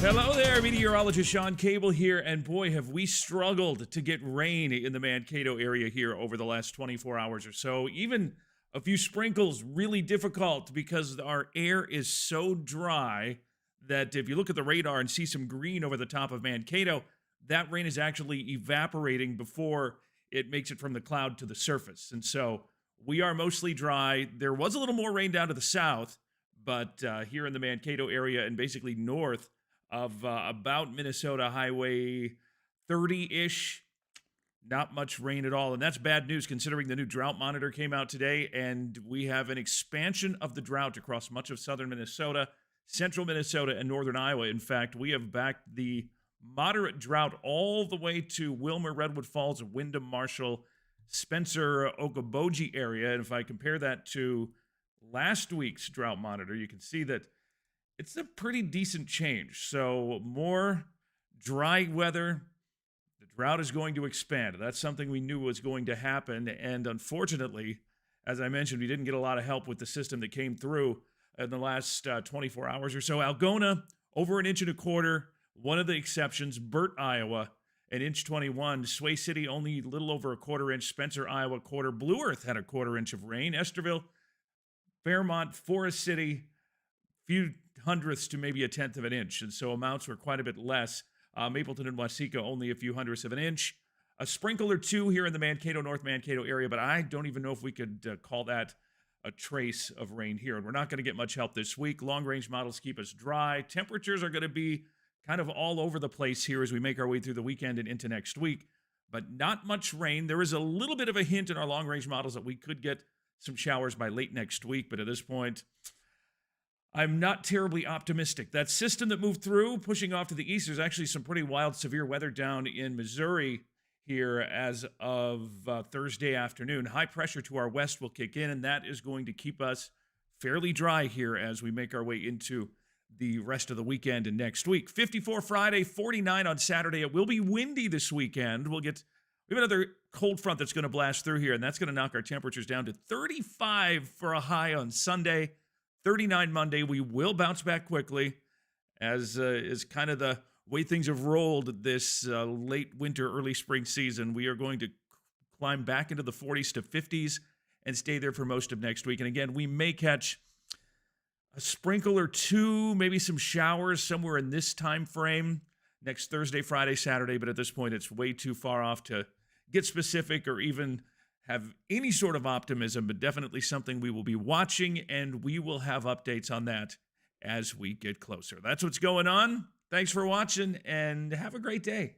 Hello there, meteorologist Shawn here, and boy, have we struggled to get rain in the Mankato area here over the last 24 hours or so. Even a few sprinkles really difficult because our air is so dry that if you look at the radar and see some green over the top of Mankato, that rain is actually evaporating before it makes it from the cloud to the surface. And so we are mostly dry. There was a little more rain down to the south, but here in the Mankato area and basically north of about Minnesota Highway 30-ish. Not much rain at all, and that's bad news considering the new Drought Monitor came out today, and we have an expansion of the drought across much of southern Minnesota, central Minnesota, and northern Iowa. In fact, we have backed the moderate drought all the way to Wilmer, Redwood Falls, Wyndham, Marshall, Spencer, Okoboji area, and if I compare that to last week's Drought Monitor, you can see that it's a pretty decent change. So more dry weather, the drought is going to expand. That's something we knew was going to happen. And unfortunately, as I mentioned, we didn't get a lot of help with the system that came through in the last 24 hours or so. Algona, over an inch and a quarter. One of the exceptions, Burt, Iowa, an inch 21. Sway City, only a little over a quarter inch. Spencer, Iowa, quarter. Blue Earth had a quarter inch of rain. Esterville, Fairmont, Forest City, few hundredths to maybe a tenth of an inch, and so amounts were quite a bit less. Mapleton and Waseca only a few hundredths of an inch. A sprinkle or two here in the Mankato, North Mankato area, but I don't even know if we could call that a trace of rain here, and we're not going to get much help this week. Long-range models keep us dry. Temperatures are going to be kind of all over the place here as we make our way through the weekend and into next week, but not much rain. There is a little bit of a hint in our long-range models that we could get some showers by late next week, but at this point, I'm not terribly optimistic. That system that moved through, pushing off to the east, there's actually some pretty wild, severe weather down in Missouri here as of Thursday afternoon. High pressure to our west will kick in, and that is going to keep us fairly dry here as we make our way into the rest of the weekend and next week. 54 Friday, 49 on Saturday. It will be windy this weekend. We have another cold front that's going to blast through here, and that's going to knock our temperatures down to 35 for a high on Sunday. 39 Monday. We will bounce back quickly, as is kind of the way things have rolled this late winter, early spring season. We are going to climb back into the 40s to 50s and stay there for most of next week. And again, we may catch a sprinkle or two, maybe some showers somewhere in this time frame next Thursday, Friday, Saturday. But at this point, it's way too far off to get specific or even have any sort of optimism, but definitely something we will be watching, and we will have updates on that as we get closer. That's what's going on. Thanks for watching, and have a great day.